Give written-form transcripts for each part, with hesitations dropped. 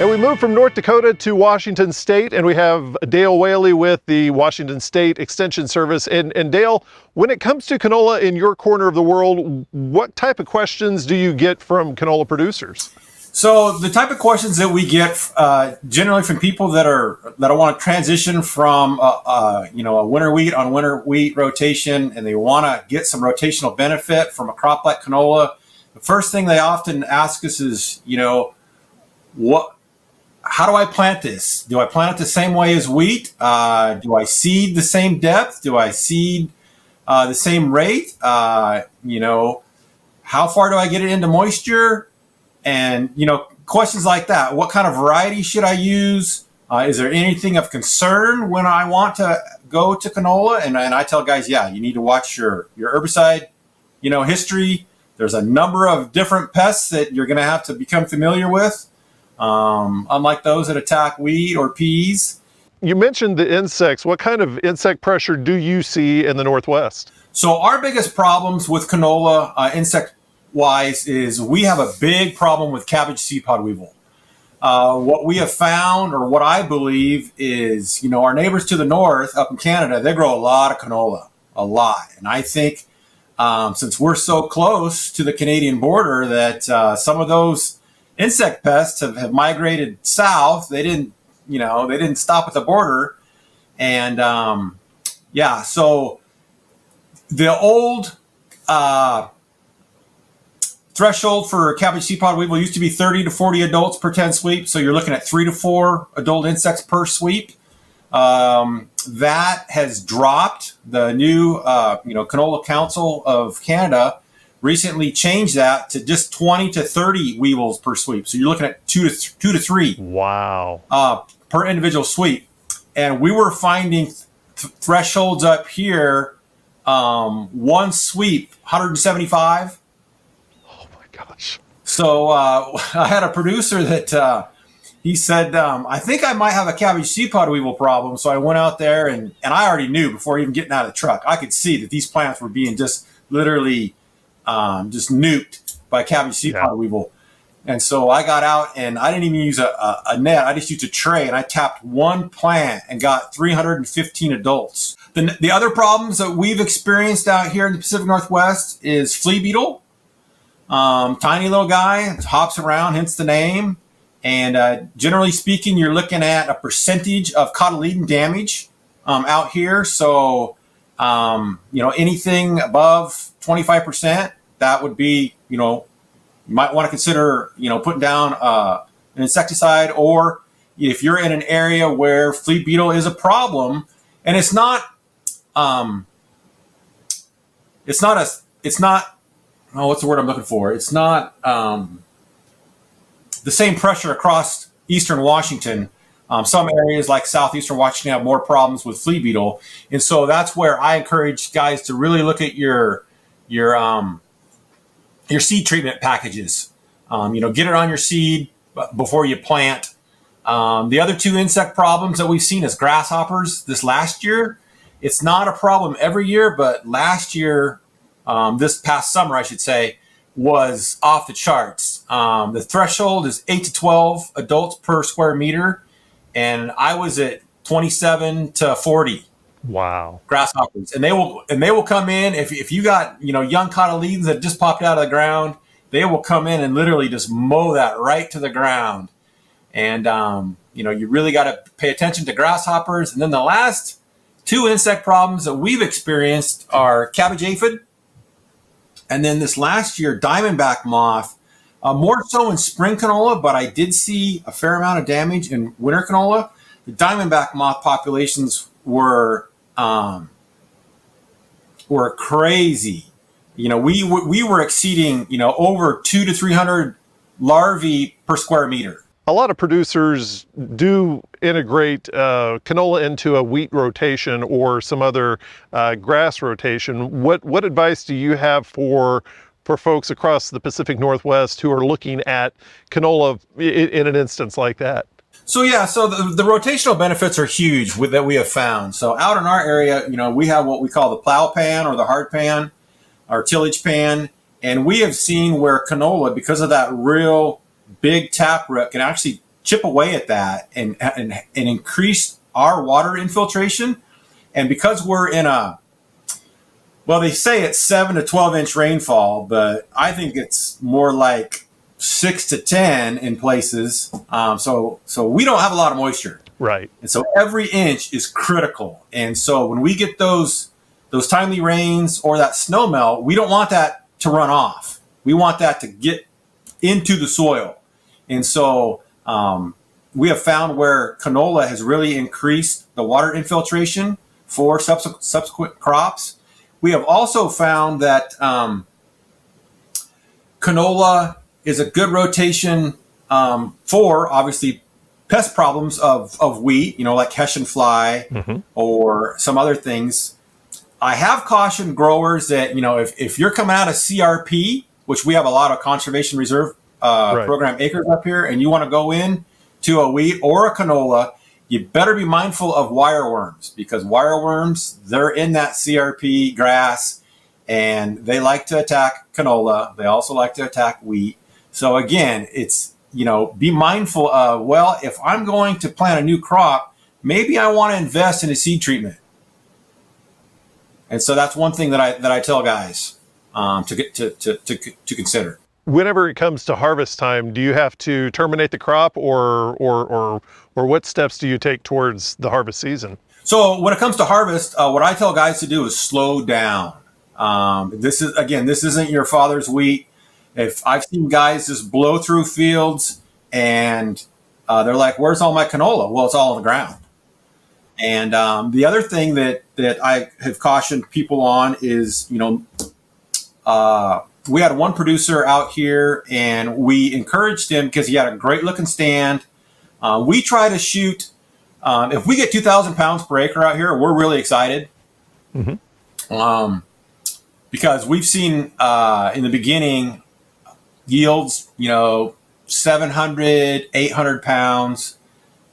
And we move from North Dakota to Washington State, and we have Dale Whaley with the Washington State Extension Service. And Dale, when it comes to canola in your corner of the world, what type of questions do you get from canola producers? So the type of questions that we get generally from people that want to transition from a winter wheat on winter wheat rotation, and they want to get some rotational benefit from a crop like canola. The first thing they often ask us is, how do I plant this? Do I plant it the same way as wheat? Do I seed the same depth? Do I seed the same rate? How far do I get it into moisture? And, questions like that. What kind of variety should I use? Is there anything of concern when I want to go to canola? And I tell guys, you need to watch your herbicide, history. There's a number of different pests that you're going to have to become familiar with. Unlike those that attack wheat or peas. You mentioned the insects. What kind of insect pressure do you see in the Northwest? So our biggest problems with canola, insect-wise, is we have a big problem with cabbage seed pod weevil. What we have found, or what I believe, is, our neighbors to the north up in Canada, they grow a lot of canola, a lot. And I think since we're so close to the Canadian border that some of those insect pests have migrated south. They didn't stop at the border. And so the old threshold for cabbage seed pod weevil used to be 30 to 40 adults per 10 sweep. So you're looking at 3 to 4 adult insects per sweep. That has dropped. The new Canola Council of Canada recently changed that to just 20 to 30 weevils per sweep. So you're looking at 2 to 3. Wow. Per individual sweep. And we were finding thresholds up here, one sweep, 175. Oh my gosh. So I had a producer that he said, I think I might have a cabbage seed pod weevil problem. So I went out there and I already knew before even getting out of the truck, I could see that these plants were being just literally just nuked by cabbage seed pod weevil. And so I got out and I didn't even use a net. I just used a tray and I tapped one plant and got 315 adults. The other problems that we've experienced out here in the Pacific Northwest is flea beetle. Tiny little guy, hops around, hence the name. And generally speaking, you're looking at a percentage of cotyledon damage out here. So, anything above 25%, that would be, you might want to consider, putting down an insecticide. Or if you're in an area where flea beetle is a problem, and it's not what's the word I'm looking for? It's not the same pressure across eastern Washington. Some areas like southeastern Washington have more problems with flea beetle. And so that's where I encourage guys to really look at your seed treatment packages. Get it on your seed before you plant. The other two insect problems that we've seen is grasshoppers. This last year, it's not a problem every year, but last year, this past summer, I should say, was off the charts. The threshold is 8 to 12 adults per square meter, and I was at 27 to 40. Wow. Grasshoppers. And they will come in if you got, young cotyledons that just popped out of the ground, they will come in and literally just mow that right to the ground. And you really got to pay attention to grasshoppers. And then the last two insect problems that we've experienced are cabbage aphid. And then this last year, diamondback moth, more so in spring canola, but I did see a fair amount of damage in winter canola. The diamondback moth populations were crazy. We were exceeding, over 200 to 300 larvae per square meter. A lot of producers do integrate canola into a wheat rotation or some other grass rotation. What advice do you have for folks across the Pacific Northwest who are looking at canola in an instance like that? So the rotational benefits are huge that we have found. So out in our area, we have what we call the plow pan or the hard pan or tillage pan. And we have seen where canola, because of that real big taproot, can actually chip away at that and increase our water infiltration. And because we're in well, they say it's 7 to 12 inch rainfall, but I think it's more like 6 to 10 in places. So we don't have a lot of moisture. Right. And so every inch is critical. And so when we get those timely rains or that snow melt, we don't want that to run off. We want that to get into the soil. And so we have found where canola has really increased the water infiltration for subsequent crops. We have also found that canola is a good rotation for, obviously, pest problems of wheat, like Hessian fly or some other things. I have cautioned growers that, if you're coming out of CRP, which we have a lot of conservation reserve program acres up here, and you want to go in to a wheat or a canola, you better be mindful of wireworms, because wireworms, they're in that CRP grass and they like to attack canola. They also like to attack wheat. So again, it's, be mindful of, well, if I'm going to plant a new crop, maybe I want to invest in a seed treatment. And so that's one thing that I tell guys to consider. Whenever it comes to harvest time, do you have to terminate the crop, or what steps do you take towards the harvest season? So when it comes to harvest, what I tell guys to do is slow down. This isn't your father's wheat. If I've seen guys just blow through fields and they're like, "Where's all my canola?" Well, it's all on the ground. And the other thing that I have cautioned people on is, we had one producer out here and we encouraged him because he had a great looking stand. We try to shoot, if we get 2,000 pounds per acre out here, we're really excited. Because we've seen in the beginning yields, 700, 800 pounds.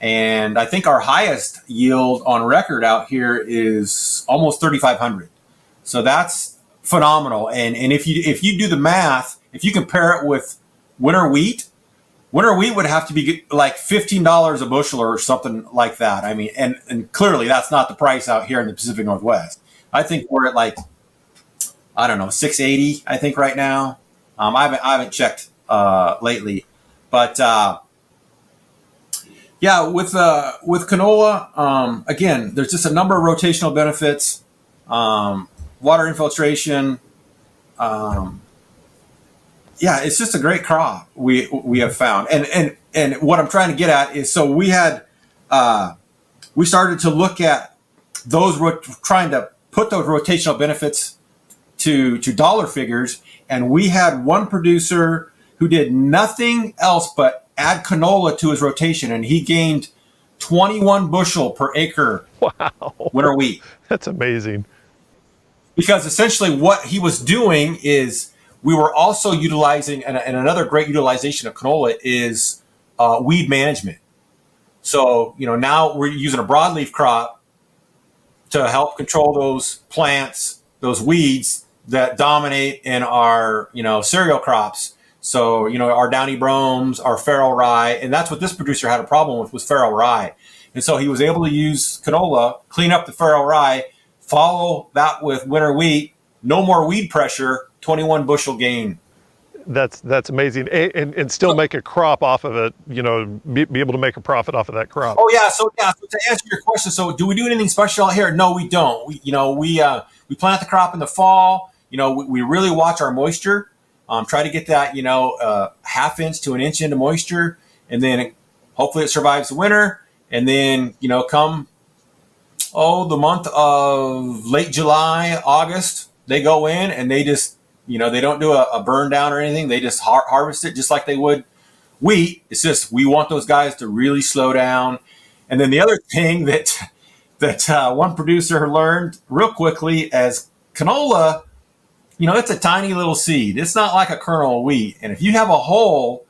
And I think our highest yield on record out here is almost 3,500. So that's phenomenal. And if you do the math, if you compare it with winter wheat would have to be like $15 a bushel or something like that. I mean, and clearly that's not the price out here in the Pacific Northwest. I think we're at like, I don't know, 680, I think right now. I haven't checked lately, but yeah, with canola, again, there's just a number of rotational benefits. Water infiltration. Yeah, it's just a great crop we have found. And what I'm trying to get at is, so we started to look at those, trying to put those rotational benefits to dollar figures. And we had one producer who did nothing else but add canola to his rotation, and he gained 21 bushel per acre. Wow. Winter wheat. That's amazing. Because essentially what he was doing is, we were also utilizing, and another great utilization of canola is weed management. So, now we're using a broadleaf crop to help control those plants, those weeds that dominate in our, cereal crops. So, our downy bromes, our farrow rye, and that's what this producer had a problem with, was farrow rye. And so he was able to use canola, clean up the farrow rye, follow that with winter wheat, no more weed pressure, 21 bushel gain. That's amazing, and still make a crop off of it. Be able to make a profit off of that crop. Oh yeah. So to answer your question, so do we do anything special out here? No, we don't. We plant the crop in the fall. We really watch our moisture. Try to get that half inch to an inch into moisture, and then hopefully it survives the winter. And then come the month of late July, August, they go in and they just they don't do a burn down or anything. They just harvest it just like they would wheat. It's just, we want those guys to really slow down. And then the other thing that one producer learned real quickly, as canola, it's a tiny little seed. It's not like a kernel of wheat. And if you have a hole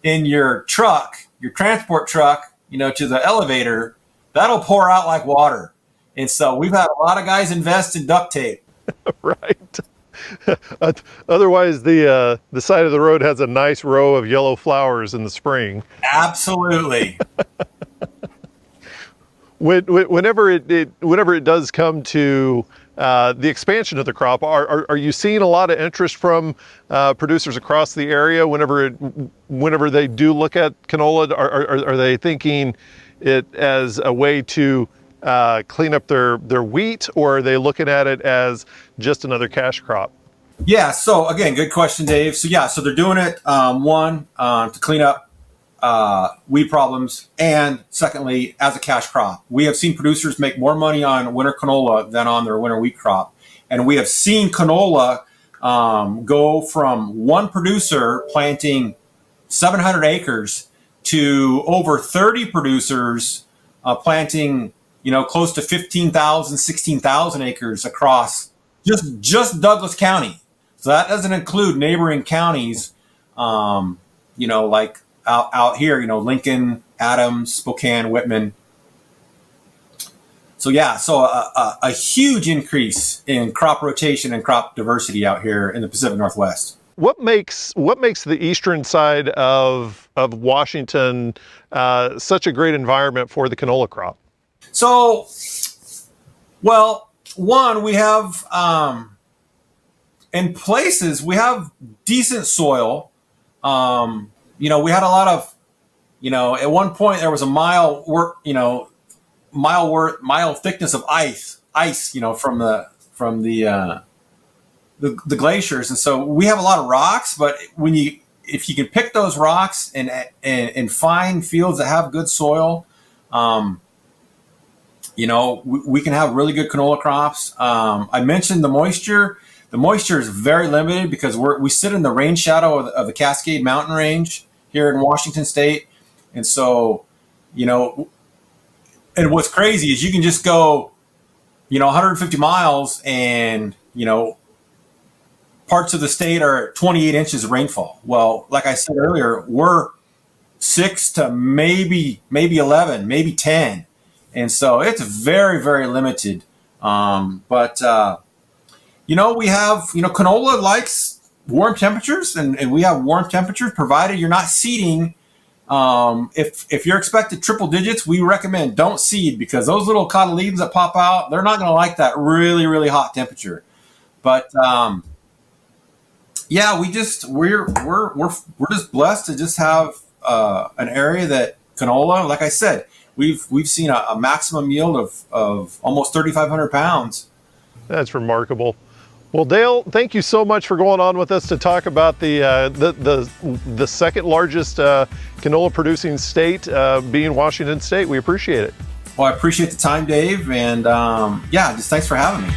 in your truck, your transport truck, to the elevator, that'll pour out like water. And so we've had a lot of guys invest in duct tape. Right. Otherwise, the side of the road has a nice row of yellow flowers in the spring. Absolutely. Whenever it does come to the expansion of the crop, are you seeing a lot of interest from producers across the area? Whenever they do look at canola, are they thinking it as a way to clean up their wheat, or are they looking at it as just another cash crop? Yeah. So again, good question, Dave. So yeah, so they're doing it to clean up weed problems, and secondly, as a cash crop. We have seen producers make more money on winter canola than on their winter wheat crop, and we have seen canola go from one producer planting 700 acres to over 30 producers planting, close to 15,000, 16,000 acres across just Douglas County. So that doesn't include neighboring counties, like out here, Lincoln, Adams, Spokane, Whitman. So yeah, so a huge increase in crop rotation and crop diversity out here in the Pacific Northwest. What makes the eastern side of Washington such a great environment for the canola crop? So, well, one, we have in places we have decent soil. We had a lot of, at one point there was a mile thickness of ice, from the glaciers, and so we have a lot of rocks. But if you can pick those rocks and find fields that have good soil, we can have really good canola crops. I mentioned the moisture. The moisture is very limited because we sit in the rain shadow of the Cascade Mountain Range here in Washington State. And so, and what's crazy is you can just go, 150 miles and, parts of the state are 28 inches of rainfall. Well, like I said earlier, we're 6 to maybe 11, maybe 10. And so it's very, very limited. But we have, canola likes warm temperatures, and we have warm temperatures provided you're not seeding. If you're expected triple digits, we recommend don't seed, because those little cotyledons that pop out, they're not going to like that really, really hot temperature. But yeah, we're just blessed to just have an area that canola, like I said, we've seen a maximum yield of almost 3,500 pounds. That's remarkable. Well, Dale, thank you so much for going on with us to talk about the second largest canola producing state, being Washington State. We appreciate it. Well, I appreciate the time, Dave, and just thanks for having me.